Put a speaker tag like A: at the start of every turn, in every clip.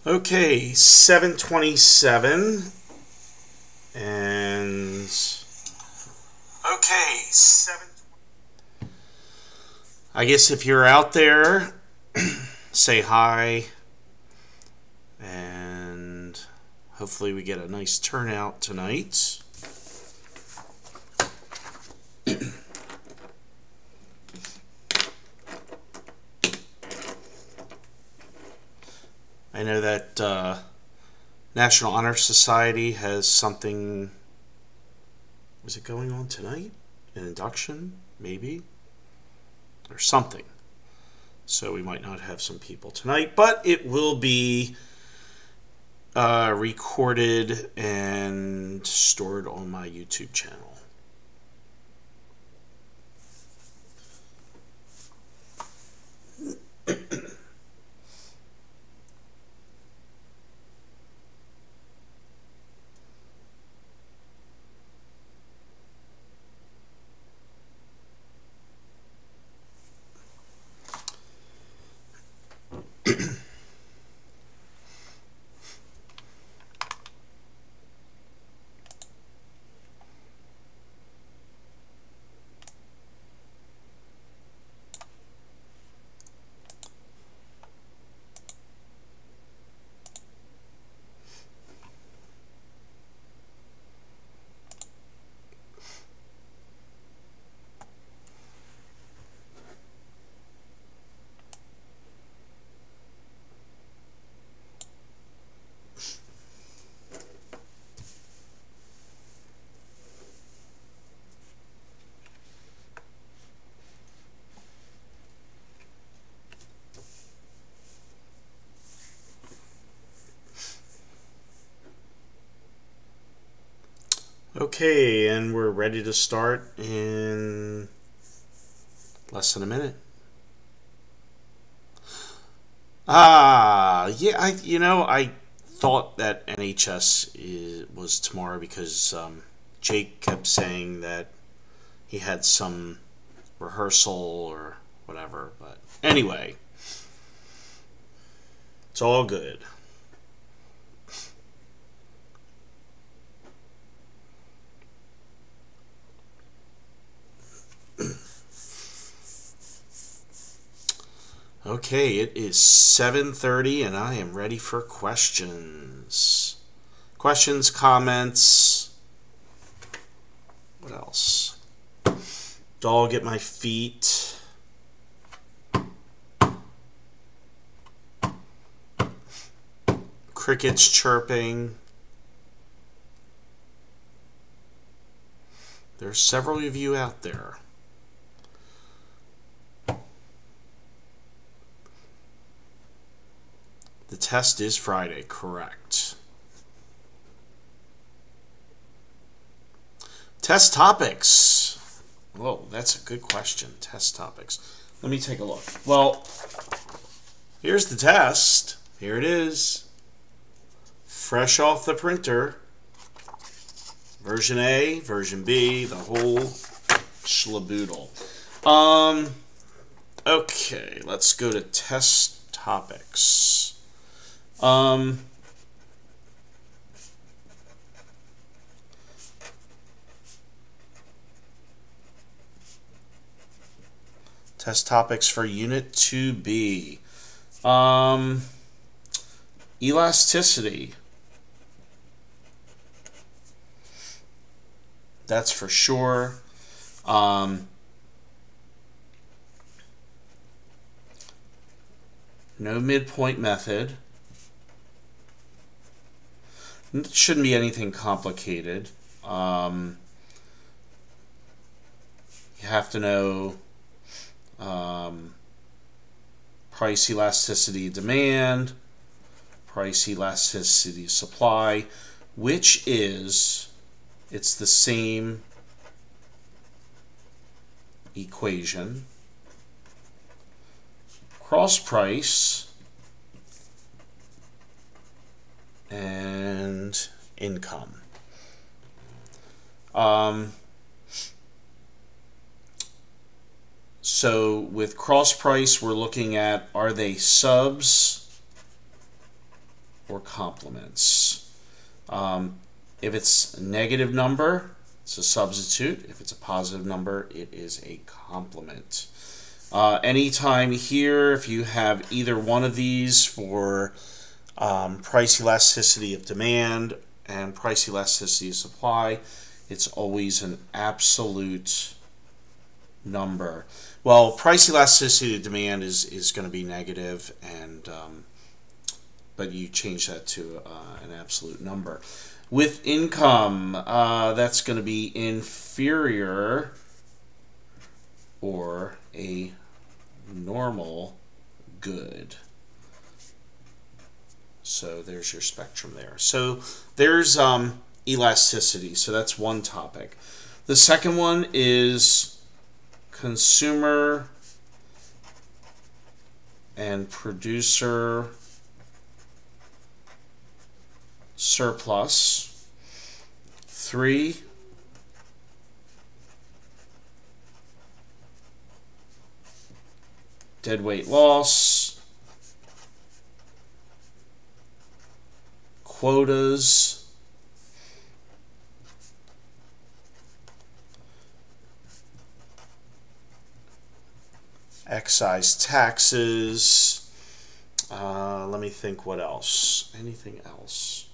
A: Okay, 7:27, and okay, 7. I guess if you're out there, say hi, and hopefully we get a nice turnout tonight. I know that National Honor Society has something. Was it going on tonight? An induction, maybe, or something. So we might not have some people tonight, but it will be recorded and stored on my YouTube channel. Okay, and we're ready to start in less than a minute. Yeah, I thought that NHS was tomorrow because Jake kept saying that he had some rehearsal or whatever, but anyway, it's all good. Okay, it is 7:30 and I am ready for questions. Questions, comments. What else? Dog at my feet. Crickets chirping. There's several of you out there. The test is Friday, correct. Test topics. Whoa, that's a good question. Test topics. Let me take a look. Well, here's the test. Here it is. Fresh off the printer. Version A, version B, the whole schlaboodle. Okay, let's go to test topics. Test topics for Unit 2B. Elasticity. That's for sure. No midpoint method. It shouldn't be anything complicated. You have to know price elasticity demand, price elasticity supply, which is, it's the same equation. Cross price and income. So with cross price, we're looking at, are they subs or complements. If it's a negative number, it's a substitute. If it's a positive number, it is a complement. Anytime here, if you have either one of these for price elasticity of demand and price elasticity of supply, it's always an absolute number. Well, price elasticity of demand is going to be negative, and but you change that to an absolute number. With income, that's going to be inferior or a normal good. So there's your spectrum there. So there's elasticity. So that's one topic. The second one is consumer and producer surplus. 3, deadweight loss, quotas, excise taxes. Let me think what else. Anything else?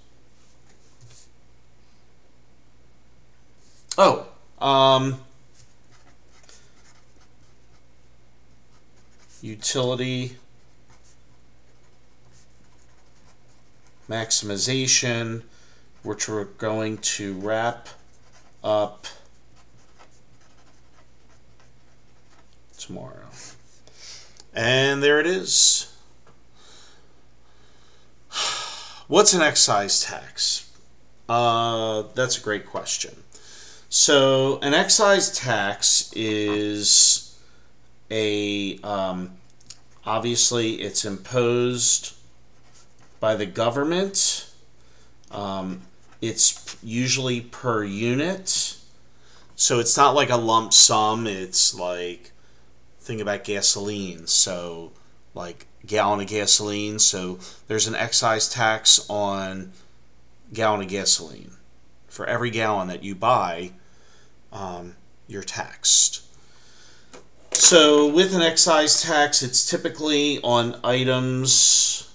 A: Oh, utility maximization, which we're going to wrap up tomorrow. And there it is. What's an excise tax? That's a great question. So an excise tax is a obviously it's imposed by the government. It's usually per unit, so it's not like a lump sum. It's like, think about gasoline. So like a gallon of gasoline, so there's an excise tax on a gallon of gasoline. For every gallon that you buy, you're taxed. So with an excise tax, it's typically on items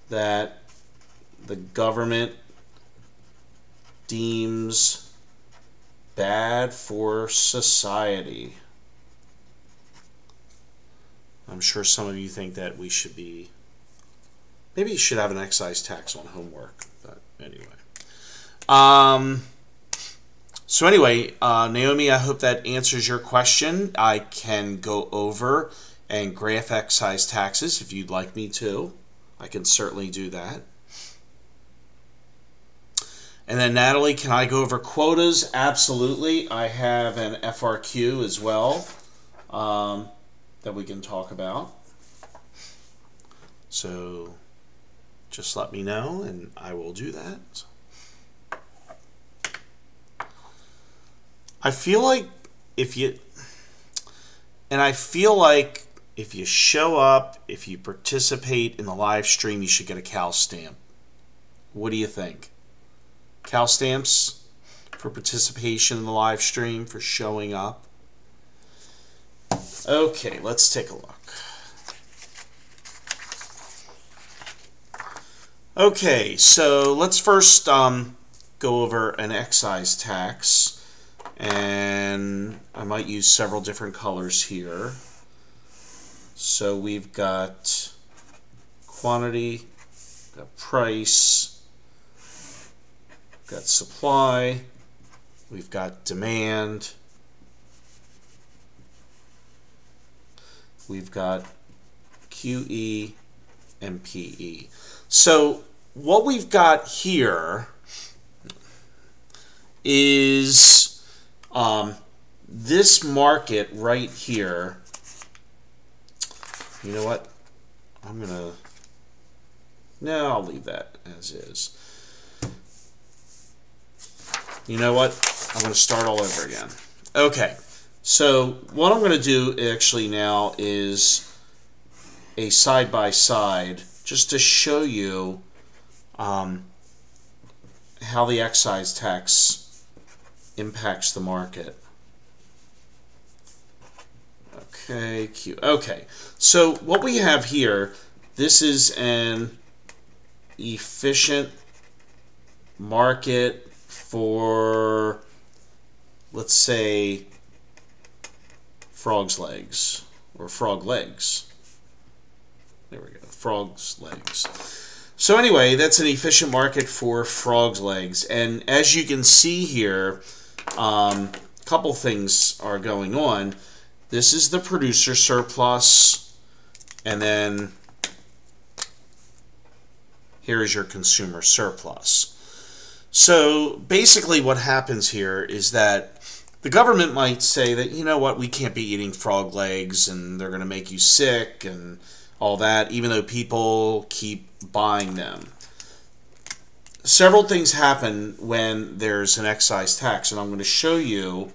A: that the government deems bad for society. I'm sure some of you think that we should be, maybe you should have an excise tax on homework, but anyway. So anyway, Naomi, I hope that answers your question. I can go over and graph excise taxes if you'd like me to. I can certainly do that. And then Natalie, can I go over quotas? Absolutely. I have an FRQ as well that we can talk about. So just let me know and I will do that. I feel like if you show up, if you participate in the live stream, you should get a Cal stamp. What do you think? Cal stamps for participation in the live stream, for showing up? Okay, let's take a look. Okay, so let's first go over an excise tax. And I might use several different colors here. So we've got quantity, got price, got supply, we've got demand, we've got QE and PE. So what we've got here is this market right here. You know what? No, I'll leave that as is. You know what? I'm going to start all over again. Okay, so what I'm going to do actually now is a side-by-side just to show you how the excise tax impacts the market. Okay, okay, so what we have here, this is an efficient market for, let's say, frog's legs, or frog legs. There we go, frog's legs. So anyway, that's an efficient market for frog's legs. And as you can see here, a couple things are going on. This is the producer surplus, and then here is your consumer surplus. So basically what happens here is that the government might say that, you know what, we can't be eating frog legs and they're going to make you sick and all that, even though people keep buying them. Several things happen when there's an excise tax, and I'm going to show you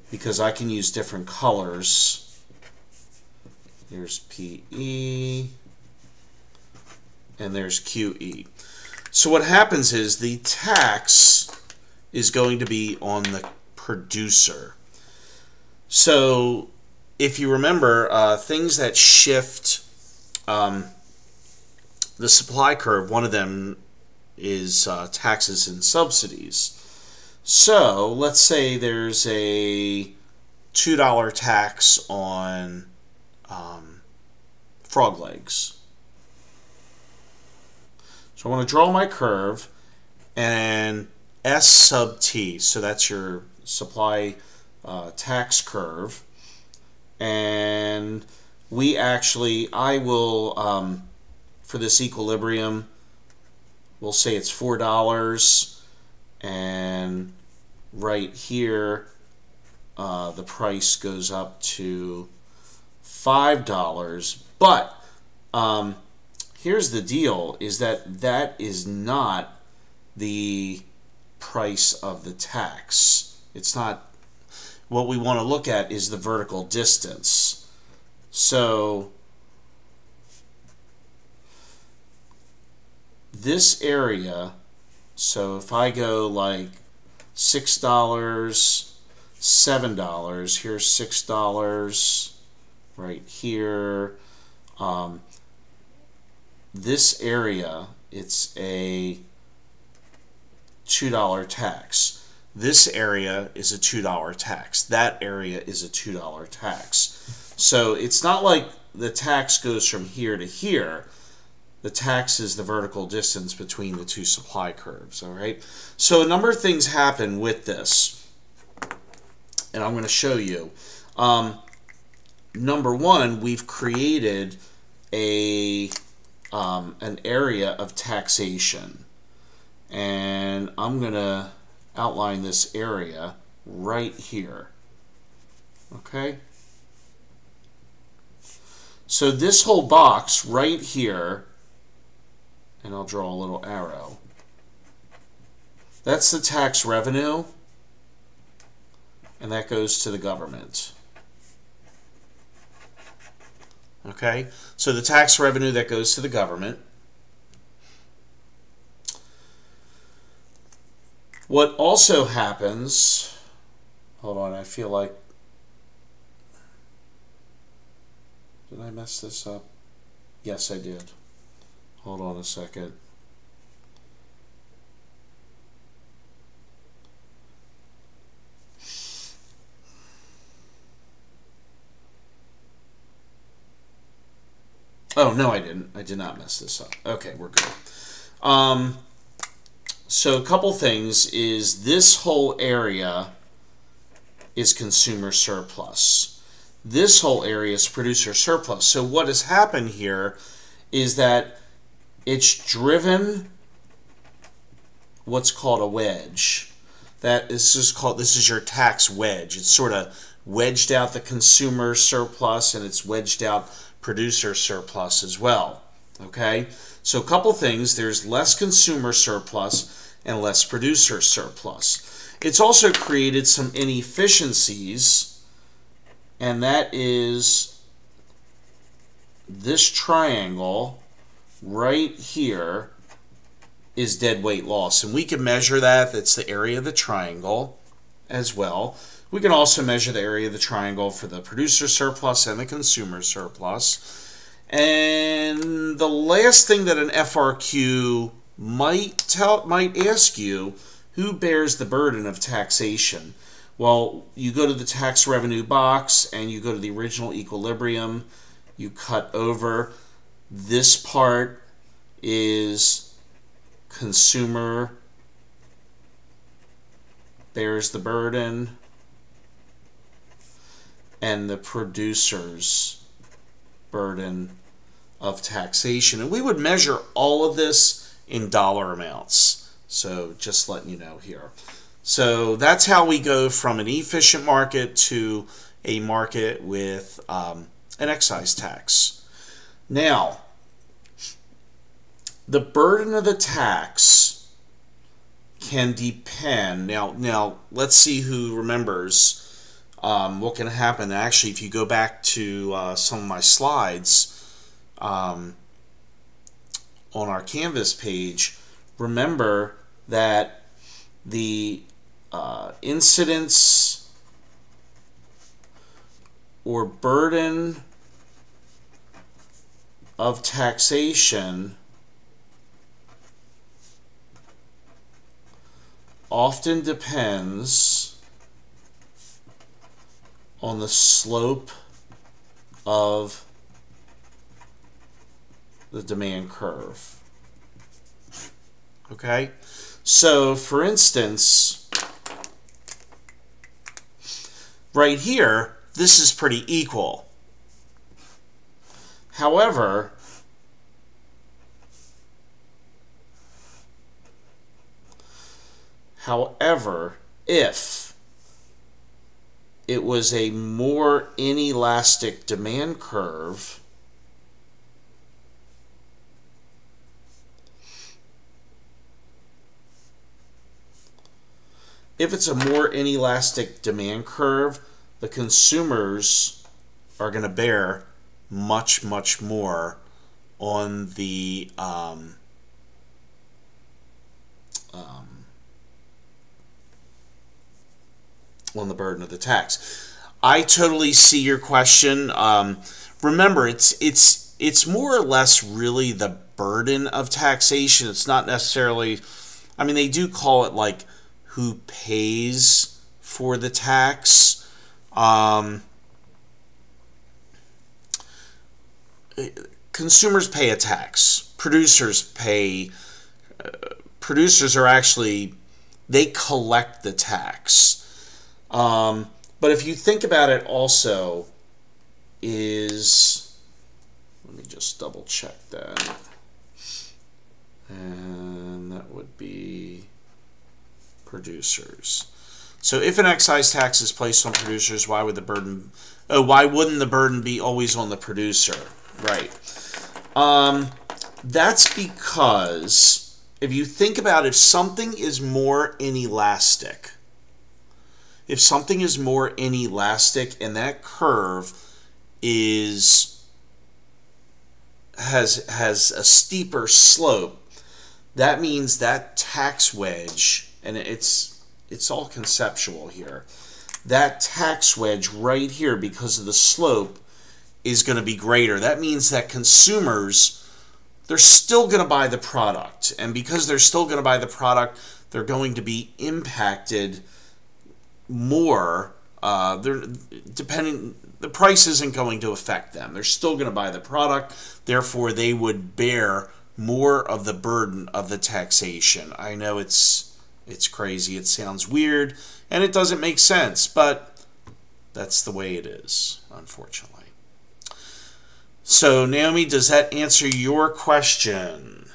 A: because I can use different colors. Here's PE and there's QE. So what happens is the tax is going to be on the producer. So if you remember, things that shift the supply curve, one of them is taxes and subsidies. So let's say there's a $2 tax on frog legs. So I want to draw my curve, and S sub T, so that's your supply tax curve. And we actually, I will, for this equilibrium, we'll say it's $4, and right here the price goes up to $5. But here's the deal, is that that is not the price of the tax. It's not. What we want to look at is the vertical distance. So this area, so if I go like $6, $7, here's $6 right here. This area, it's a $2 tax. This area is a $2 tax. That area is a $2 tax. So it's not like the tax goes from here to here. The tax is the vertical distance between the two supply curves. All right. So a number of things happen with this, and I'm going to show you. Number one, we've created an area of taxation, and I'm going to outline this area right here. Okay? So this whole box right here, and I'll draw a little arrow, that's the tax revenue, and that goes to the government. Okay? So the tax revenue that goes to the government. What also happens, hold on, I feel like, did I mess this up? Yes, I did. Hold on a second. Oh, no, I didn't. I did not mess this up. Okay, we're good. So a couple things is this whole area is consumer surplus. This whole area is producer surplus. So what has happened here is that it's driven what's called a wedge. This is your tax wedge. It's sort of wedged out the consumer surplus, and it's wedged out producer surplus as well. Okay? So a couple things. There's less consumer surplus and less producer surplus. It's also created some inefficiencies, and that is this triangle right here is dead weight loss. And we can measure that. That's the area of the triangle as well. We can also measure the area of the triangle for the producer surplus and the consumer surplus. And the last thing that an FRQ might ask you, who bears the burden of taxation? Well, you go to the tax revenue box and you go to the original equilibrium. You cut over. This part is consumer bears the burden, and the producer's burden of taxation. And we would measure all of this in dollar amounts. So just letting you know here. So that's how we go from an efficient market to a market with an excise tax. Now, the burden of the tax can depend. Now let's see who remembers what can happen. Actually, if you go back to some of my slides on our Canvas page, remember that the incidence or burden of taxation often depends on the slope of the demand curve. Okay? So, for instance, right here, this is pretty equal. However, if it was a more inelastic demand curve, the consumers are going to bear much, much more on the burden of the tax. I totally see your question. Remember, it's more or less really the burden of taxation. It's not necessarily, I mean, they do call it like who pays for the tax. Consumers pay a tax. Producers are actually, they collect the tax. But if you think about it also is, let me just double check that. And that would be producers. So if an excise tax is placed on producers, why wouldn't the burden be always on the producer? Right. That's because if you think about if something is more inelastic, and that curve has a steeper slope, that means that tax wedge, and it's all conceptual here, that tax wedge right here, because of the slope, is going to be greater. That means that consumers, they're still going to buy the product, and because they're still going to buy the product, they're going to be impacted more. The price isn't going to affect them. They're still going to buy the product, therefore they would bear more of the burden of the taxation. I know it's crazy, it sounds weird, and it doesn't make sense, but that's the way it is, unfortunately. So, Naomi, does that answer your question?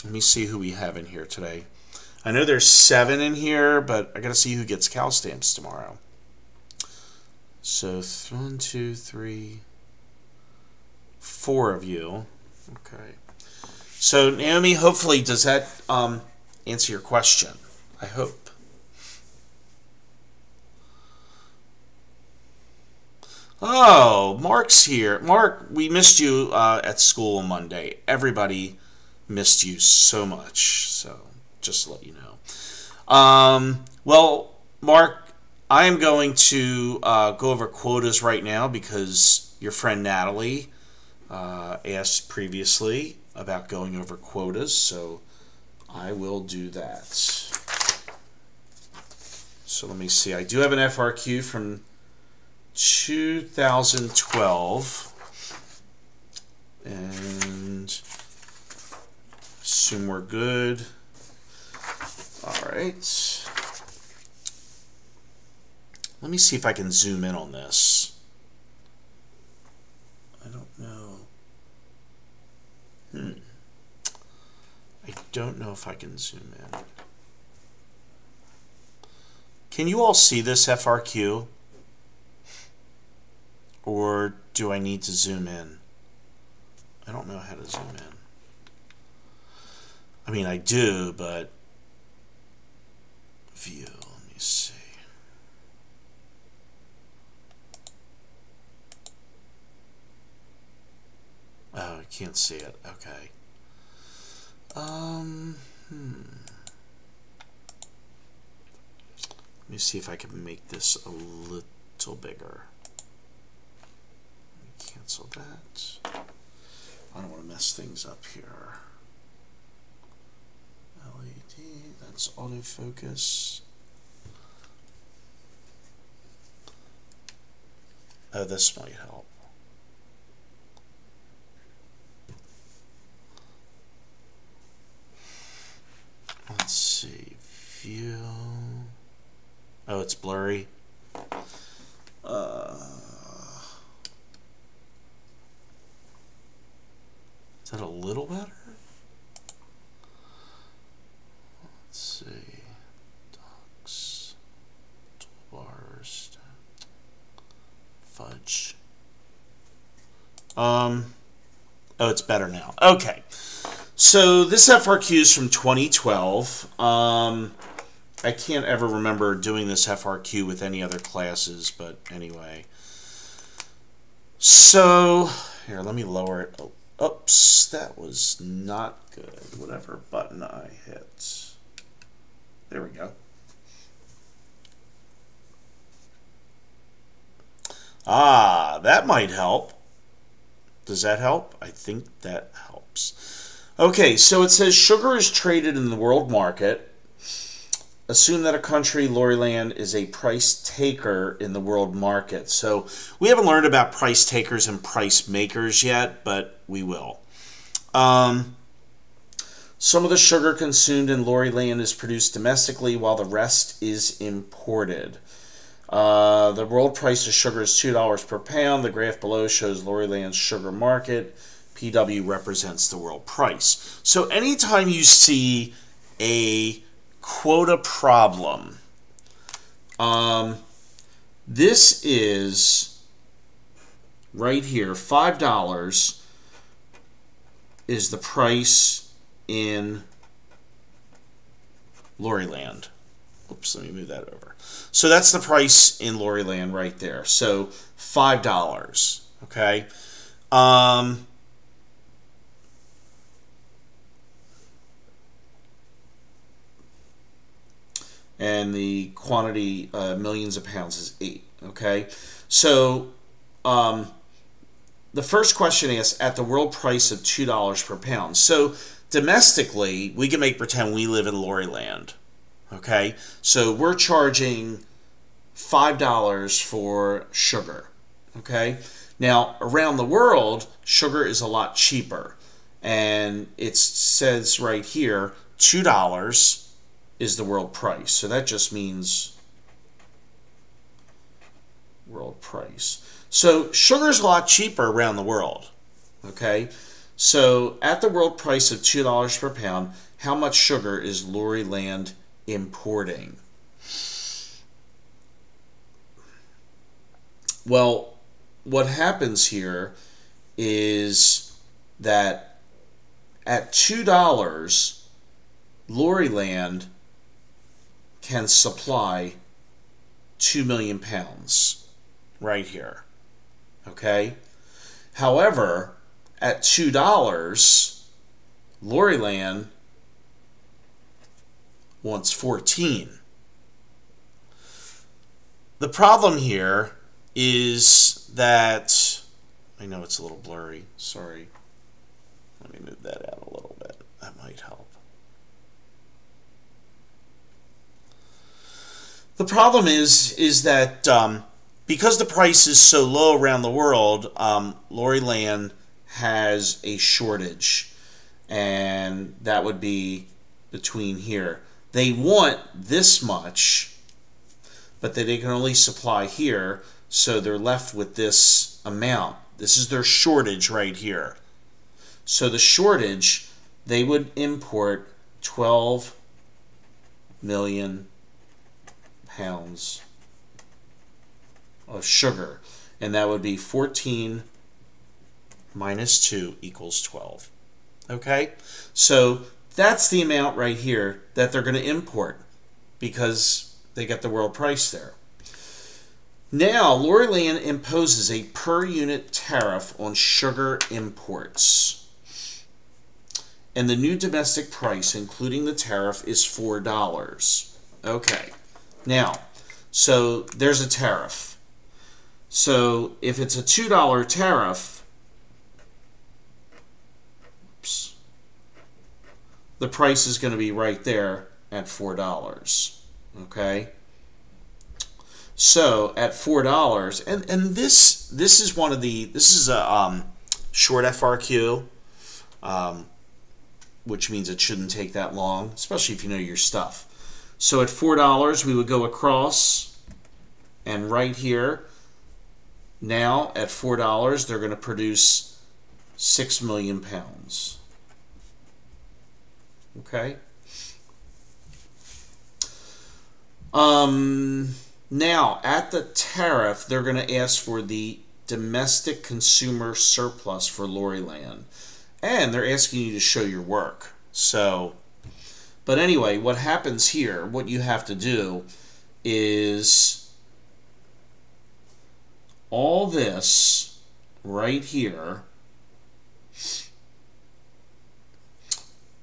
A: Let me see who we have in here today. I know there's 7 in here, but I got to see who gets cow stamps tomorrow. So 1, 2, 3, 4 of you. Okay. So Naomi, hopefully, does that answer your question? I hope. Oh, Mark's here. Mark, we missed you at school on Monday. Everybody missed you so much. So, just to let you know. Well, Mark, I am going to go over quotas right now because your friend Natalie asked previously about going over quotas. So, I will do that. So, let me see. I do have an FRQ from 2012, and assume we're good. All right. Let me see if I can zoom in on this. I don't know. I don't know if I can zoom in. Can you all see this FRQ? Or do I need to zoom in? I don't know how to zoom in. I mean, I do, but view, let me see. Oh, I can't see it. Okay. Let me see if I can make this a little bigger. Cancel that. I don't want to mess things up here. LED, that's autofocus. Oh, this might help. Let's see. View. Oh, it's blurry. Is that a little better? Let's see. Docs. Toolbars. Fudge. Oh, it's better now. Okay. So this FRQ is from 2012. I can't ever remember doing this FRQ with any other classes, but anyway. So, here, let me lower it. Oh, oops, that was not good. Whatever button I hit. There we go. Ah, that might help. Does that help? I think that helps. Okay, so it says sugar is traded in the world market. Assume that a country, Loriland, is a price taker in the world market. So we haven't learned about price takers and price makers yet, but we will. Some of the sugar consumed in Loriland is produced domestically while the rest is imported. The world price of sugar is $2 per pound. The graph below shows Loriland's sugar market. PW represents the world price. So anytime you see a quota problem, this is right here, $5 is the price in Loriland. Oops, let me move that over. So that's the price in Loriland right there. So $5, okay? And the quantity, millions of pounds, is 8, okay? So the first question asks, at the world price of $2 per pound. So domestically, we can make pretend we live in Loriland, okay? So we're charging $5 for sugar, okay? Now, around the world, sugar is a lot cheaper. And it says right here, $2 is the world price. So that just means world price. So sugar is a lot cheaper around the world, okay? So at the world price of $2 per pound, how much sugar is Loriland importing? Well, what happens here is that at $2, Loriland can supply 2 million pounds right here, Okay? However, at $2, Loriland wants 14. The problem here is that, I know it's a little blurry, sorry. Let me move that out a little bit. That might help. The problem is that because the price is so low around the world, Loriland has a shortage, and that would be between here. They want this much, but they can only supply here, so they're left with this amount. This is their shortage right here. So the shortage, they would import 12 million pounds of sugar, and that would be 14 minus 2 equals 12. Okay, so that's the amount right here that they're going to import because they get the world price there. Now, Loriland imposes a per unit tariff on sugar imports, and the new domestic price, including the tariff, is $4. Okay, now, so there's a tariff. So if it's a $2 tariff, oops, the price is going to be right there at $4. Okay, so at $4, and this is one of the, this is a short FRQ, which means it shouldn't take that long, especially if you know your stuff. So at $4, we would go across, and right here, now at $4, they're going to produce 6 million pounds. Okay. Now, at the tariff, they're going to ask for the domestic consumer surplus for Loriland. And they're asking you to show your work. So, but anyway, what happens here, what you have to do is all this right here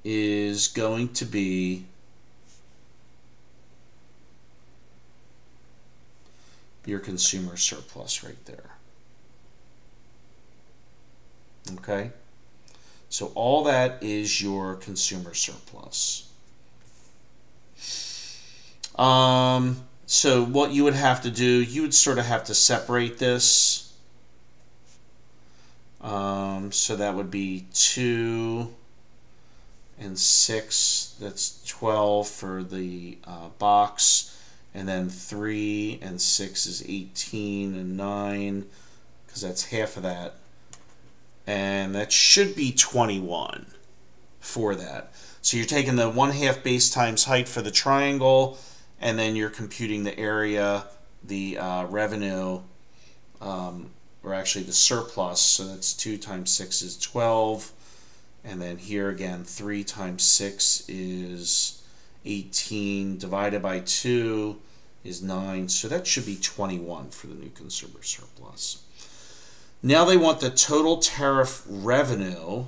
A: is going to be your consumer surplus right there. Okay? So all that is your consumer surplus. So what you would have to do, you would sort of have to separate this. So that would be 2 and 6. That's 12 for the box. And then 3 and 6 is 18 and 9, because that's half of that. And that should be 21 for that. So you're taking the 1/2 base times height for the triangle, and then you're computing the area, the revenue, or actually the surplus. So that's 2 times 6 is 12. And then here again, 3 times 6 is 18 divided by 2 is 9. So that should be 21 for the new consumer surplus. Now they want the total tariff revenue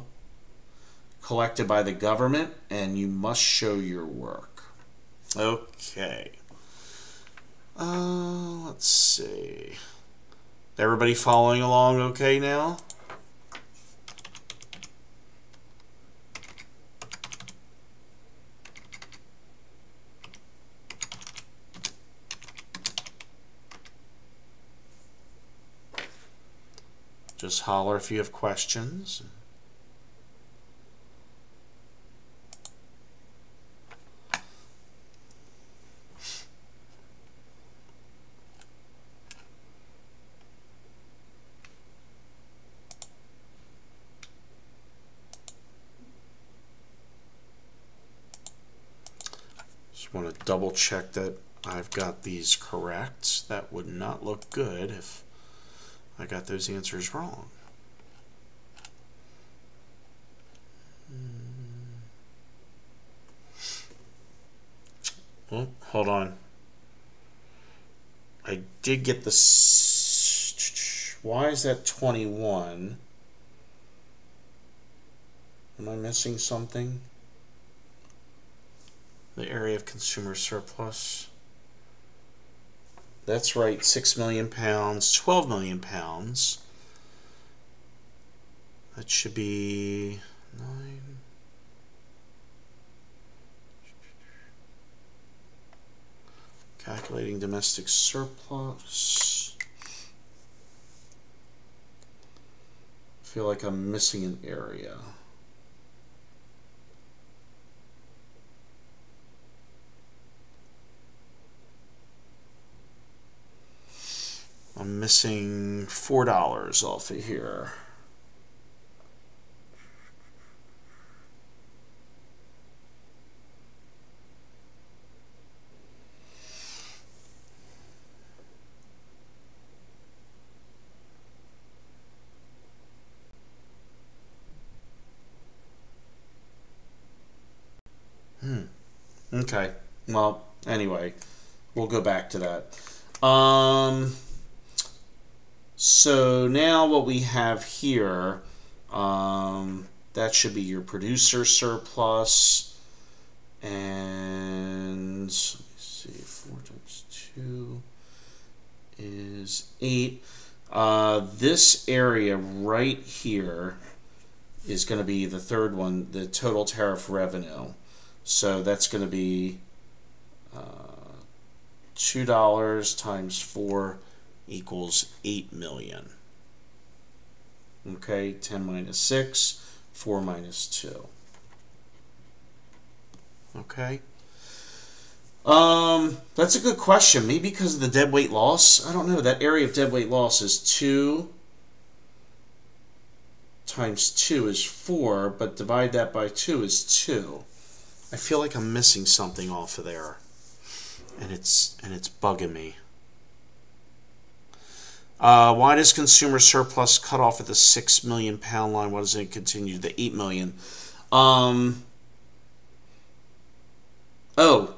A: collected by the government, and you must show your work. Okay. Let's see. Everybody following along okay now? Just holler if you have questions. Just want to double check that I've got these correct. That would not look good if I got those answers wrong. Oh, hold on. I did get this. Why is that 21? Am I missing something? The area of consumer surplus. That's right, 6 million pounds, 12 million pounds. That should be 9. Calculating domestic surplus. I feel like I'm missing an area. I'm missing $4 off of here. Okay. Well, anyway, we'll go back to that. So now what we have here, that should be your producer surplus. And let me see, 4 times 2 is 8. This area right here is going to be the third one, the total tariff revenue. So that's going to be $2 times 4 equals 8 million. Okay, 10 minus 6, 4 minus 2. Okay. That's a good question. Maybe because of the deadweight loss. I don't know. That area of deadweight loss is 2 times 2 is 4, but divide that by 2 is 2. I feel like I'm missing something off of there, and it's bugging me. Why does consumer surplus cut off at the 6 million pound line? Why doesn't it continue to the 8 million? Oh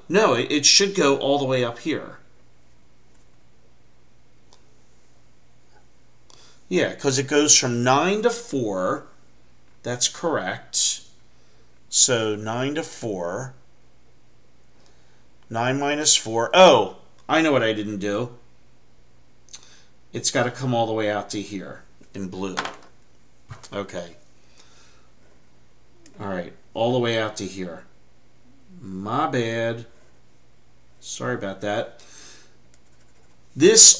A: no, it should go all the way up here. Yeah, because it goes from 9 to 4. That's correct. So 9 to 4. 9 minus 4. Oh, I know what I didn't do. It's got to come all the way out to here in blue. Okay. All right, all the way out to here. My bad. Sorry about that.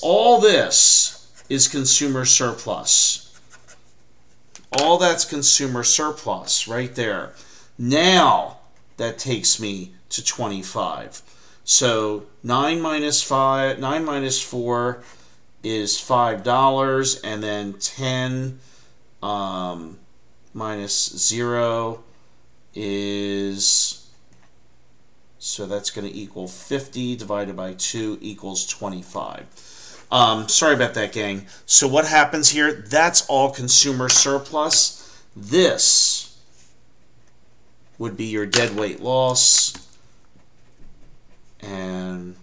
A: All this is consumer surplus. All that's consumer surplus right there. Now that takes me to 25. So 9 minus 4 is $5, and then 10 minus 0 is, so that's going to equal 50 divided by 2 equals 25. Sorry about that, gang. So what happens here? That's all consumer surplus. This would be your deadweight loss, and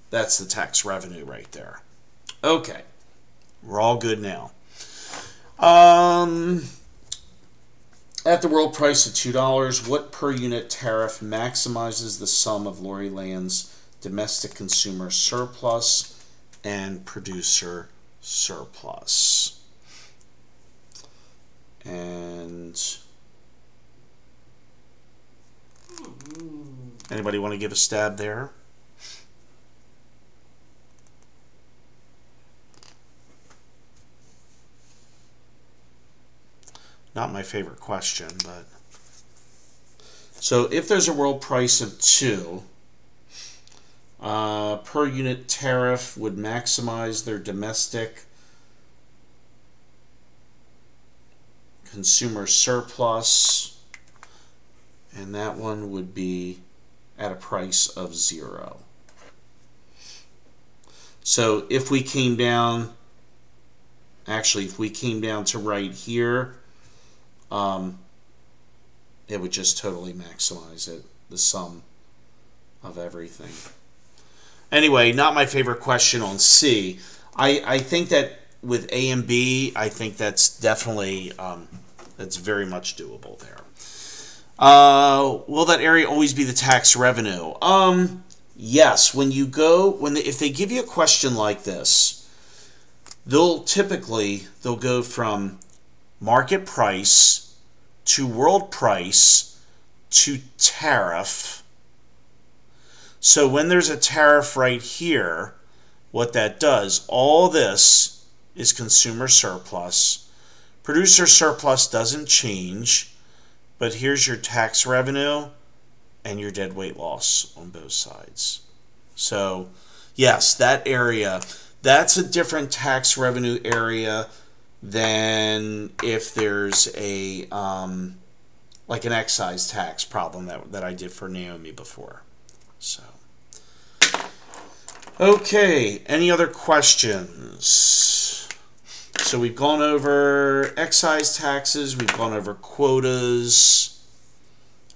A: that's the tax revenue right there. Okay, we're all good now. At the world price of $2, what per unit tariff maximizes the sum of Lori Land's domestic consumer surplus and producer surplus? And anybody want to give a stab there? Not my favorite question, but so if there's a world price of 2, per unit tariff would maximize their domestic consumer surplus, and that one would be at a price of 0. So if we came down, actually if we came down to right here, it would just totally maximize it, the sum of everything. Anyway, not my favorite question on C. I think that with A and B, I think that's definitely that's very much doable there. Will that area always be the tax revenue? Yes. When you go, if they give you a question like this, they'll go from market price to world price to tariff. So when there's a tariff right here, what that does, all this is consumer surplus. Producer surplus doesn't change, but here's your tax revenue and your deadweight loss on both sides. So yes, that area, that's a different tax revenue area than if there's a like an excise tax problem that I did for Naomi before. So okay, any other questions? So we've gone over excise taxes, we've gone over quotas.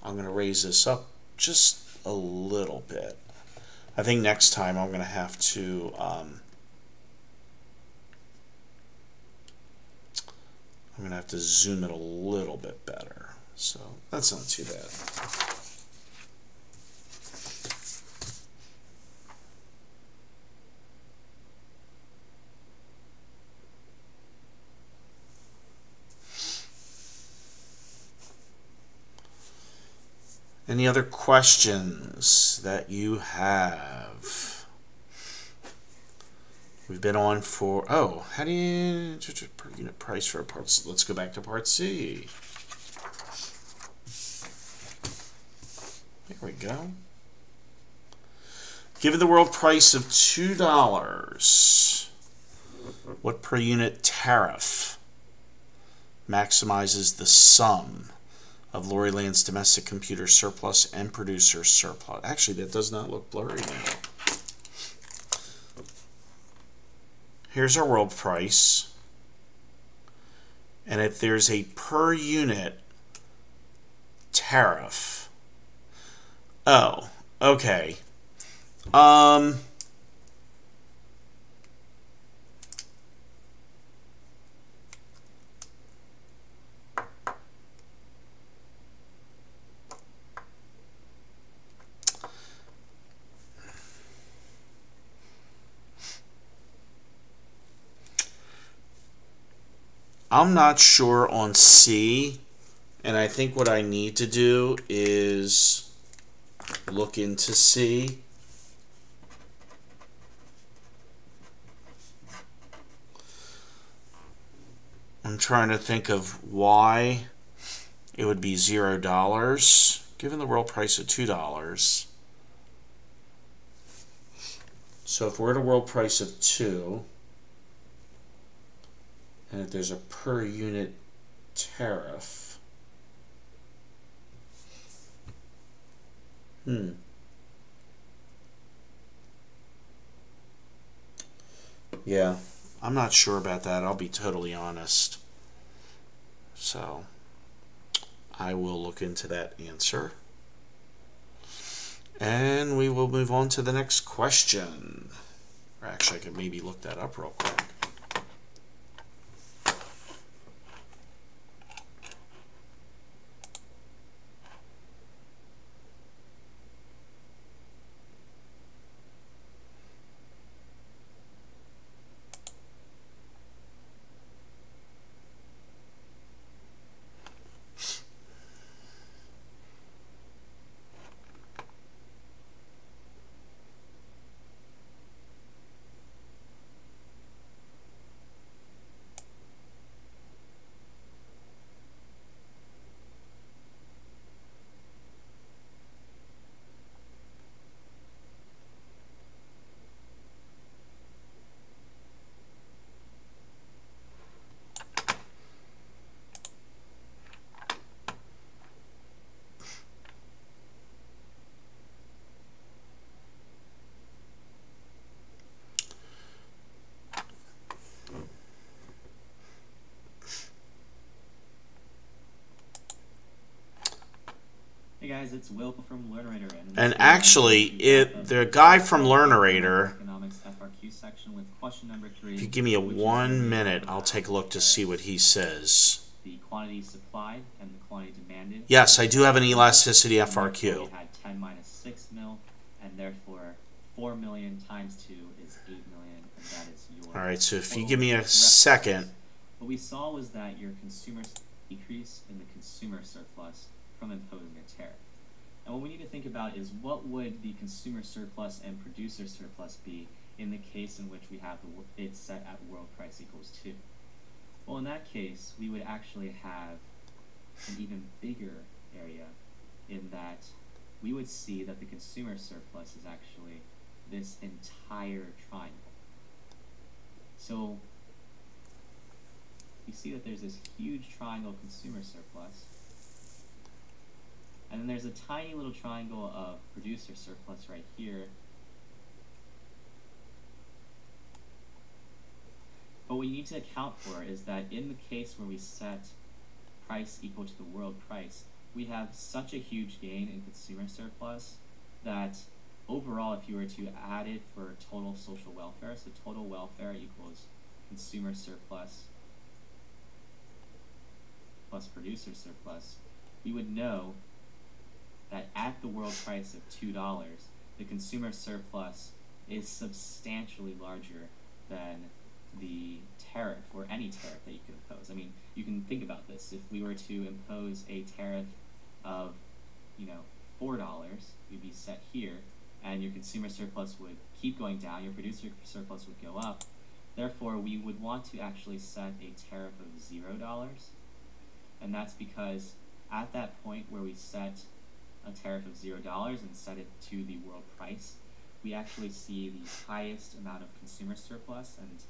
A: I'm going to raise this up just a little bit. I think next time I'm going to have to zoom it a little bit better. So that's not too bad. Any other questions that you have? We've been on for, how do you, per unit price for parts? Let's go back to part C. There we go. Given the world price of $2, what per unit tariff maximizes the sum of Lori Land's domestic computer surplus and producer surplus? Actually, that does not look blurry now. Here's our world price. And if there's a per unit tariff. Oh, okay. I'm not sure on C, and I think what I need to do is look into C. I'm trying to think of why it would be $0 given the world price of $2. So if we're at a world price of 2, and if there's a per unit tariff, yeah, I'm not sure about that. I'll be totally honest. So I will look into that answer. And we will move on to the next question. Or actually, I could maybe look that up real quick.
B: Hey guys, it's Will from Learnerator.
A: And actually, the guy from Learnerator
B: economics FRQ section with question number 3.
A: If you give me a 1 minute, I'll take a look to see what he says.
B: The quantity supplied and the quantity demanded.
A: Yes, I do have an elasticity FRQ.
B: We had 10 minus 6 mil, and therefore 4 million times 2 is 8 million, and that is your...
A: Alright, so if you give me a second...
B: What we saw was that your consumer decrease in the consumer surplus from imposing a tariff. And what we need to think about is what would the consumer surplus and producer surplus be in the case in which we have it set at world price equals 2. Well, in that case, we would actually have an even bigger area in that we would see that the consumer surplus is actually this entire triangle. So you see that there's this huge triangle consumer surplus, and then there's a tiny little triangle of producer surplus right here. But what you need to account for is that in the case where we set price equal to the world price, we have such a huge gain in consumer surplus that overall, if you were to add it for total social welfare, so total welfare equals consumer surplus plus producer surplus, we would know that at the world price of $2, the consumer surplus is substantially larger than the tariff, or any tariff that you could impose. I mean, you can think about this. If we were to impose a tariff of, $4, you'd be set here, and your consumer surplus would keep going down, your producer surplus would go up. Therefore, we would want to actually set a tariff of $0, and that's because at that point where we set a tariff of $0 and set it to the world price, we actually see the highest amount of consumer surplus, and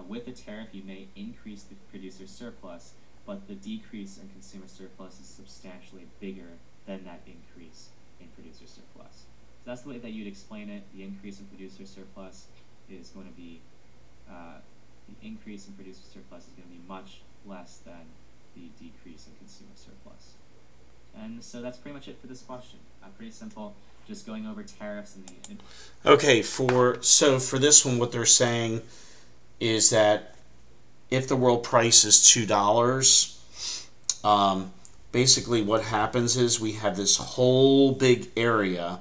B: with a tariff, you may increase the producer surplus, but the decrease in consumer surplus is substantially bigger than that increase in producer surplus. So that's the way that you'd explain it. The increase in producer surplus is going to be, the increase in producer surplus is going to be much less than the decrease in consumer surplus. And so that's pretty much it for this question. Pretty simple, just going over tariffs and the...
A: Okay, so for this one, what they're saying is that if the world price is $2, basically what happens is we have this whole big area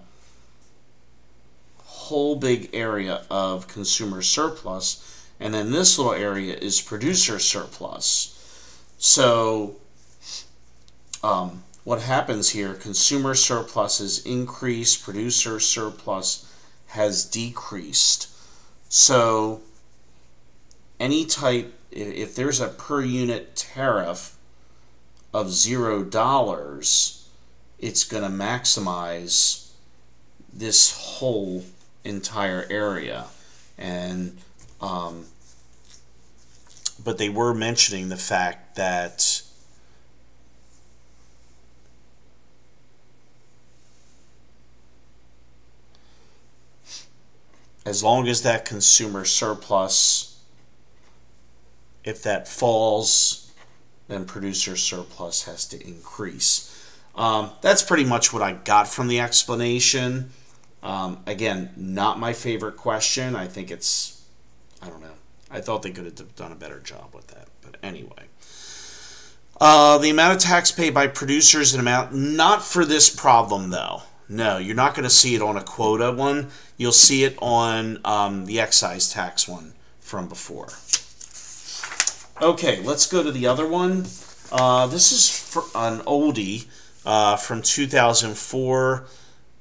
A: of consumer surplus, and then this little area is producer surplus. So what happens here, consumer surplus has increased, producer surplus has decreased. So any type, if there's a per unit tariff of $0, it's going to maximize this whole entire area. And but they were mentioning the fact that as long as that consumer surplus, if that falls, then producer surplus has to increase. That's pretty much what I got from the explanation. Again, not my favorite question. I think it's, I don't know. I thought they could have done a better job with that. But anyway. The amount of tax paid by producers and amount, not for this problem though. No, you're not going to see it on a quota one. You'll see it on the excise tax one from before. Okay, let's go to the other one. This is for an oldie from 2004.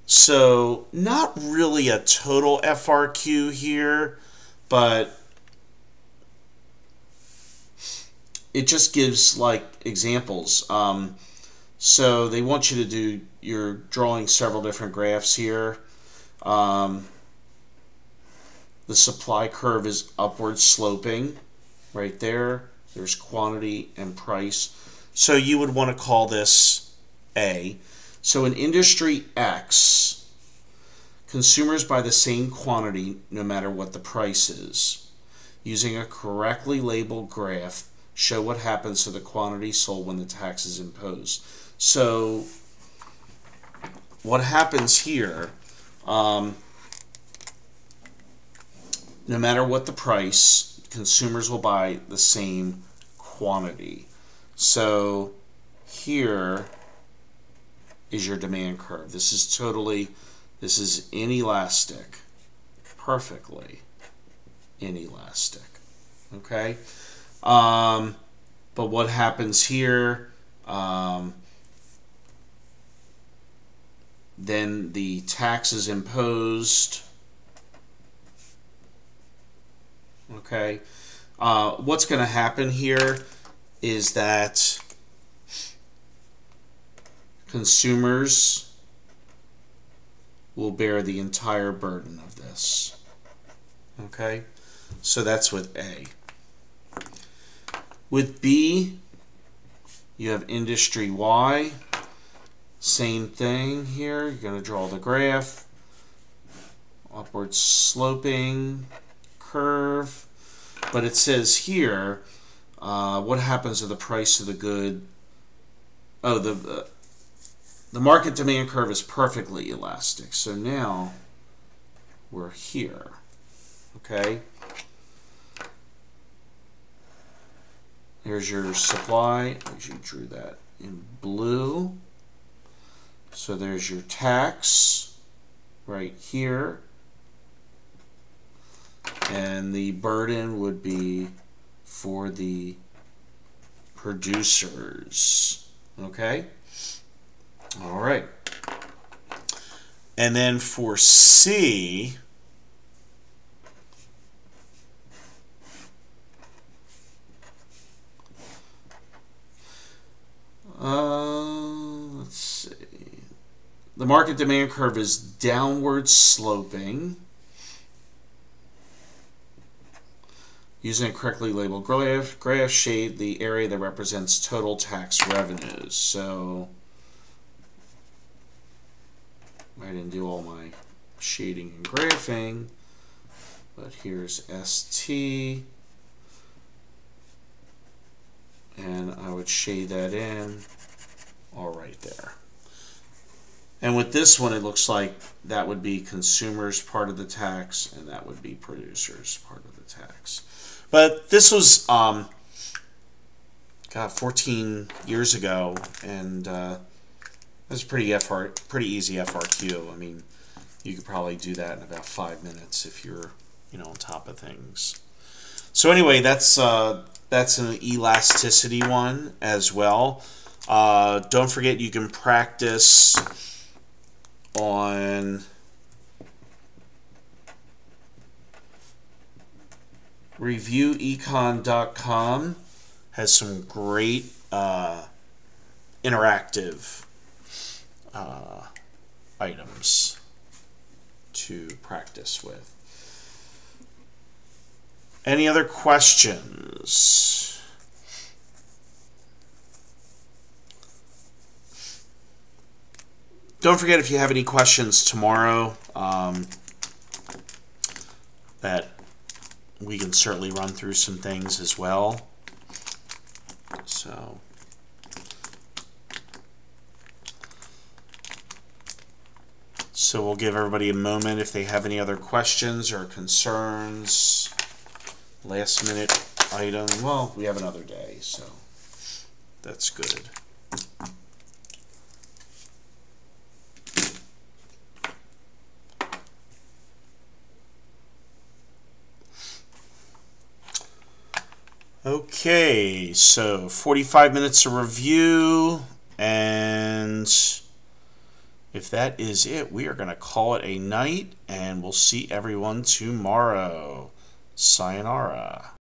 A: So not really a total FRQ here, but it just gives like examples. So they want you to do, you're drawing several different graphs here. The supply curve is upward sloping right there. There's quantity and price. So you would want to call this A. So in industry X, consumers buy the same quantity no matter what the price is. Using a correctly labeled graph, show what happens to the quantity sold when the tax is imposed. So what happens here, no matter what the price, consumers will buy the same quantity. So here is your demand curve. This is inelastic, perfectly inelastic. Okay? But what happens here, then the tax is imposed. Okay? What's going to happen here is that consumers will bear the entire burden of this. Okay? So that's with A. With B, you have industry Y. Same thing here. You're going to draw the graph. Upward sloping curve. But it says here, what happens to the price of the good? Oh, the market demand curve is perfectly elastic. So now we're here. Okay? Here's your supply. I actually drew that in blue. So there's your tax right here. And the burden would be for the producers. Okay? All right. And then for C, let's see. The market demand curve is downward sloping. Using a correctly labeled graph shade the area that represents total tax revenues. So I didn't do all my shading and graphing, but here's ST, and I would shade that in all right there. And with this one, it looks like that would be consumers part of the tax, and that would be producers part of the tax. But this was, 14 years ago, and it was pretty easy FRQ. I mean, you could probably do that in about 5 minutes if you're, on top of things. So anyway, that's an elasticity one as well. Don't forget you can practice on reviewecon.com. Has some great interactive items to practice with. Any other questions? Don't forget, if you have any questions tomorrow, that we can certainly run through some things as well. So we'll give everybody a moment if they have any other questions or concerns. Last minute item. Well, we have another day, so that's good. Okay, so 45 minutes of review, and if that is it, we are going to call it a night, and we'll see everyone tomorrow. Sayonara.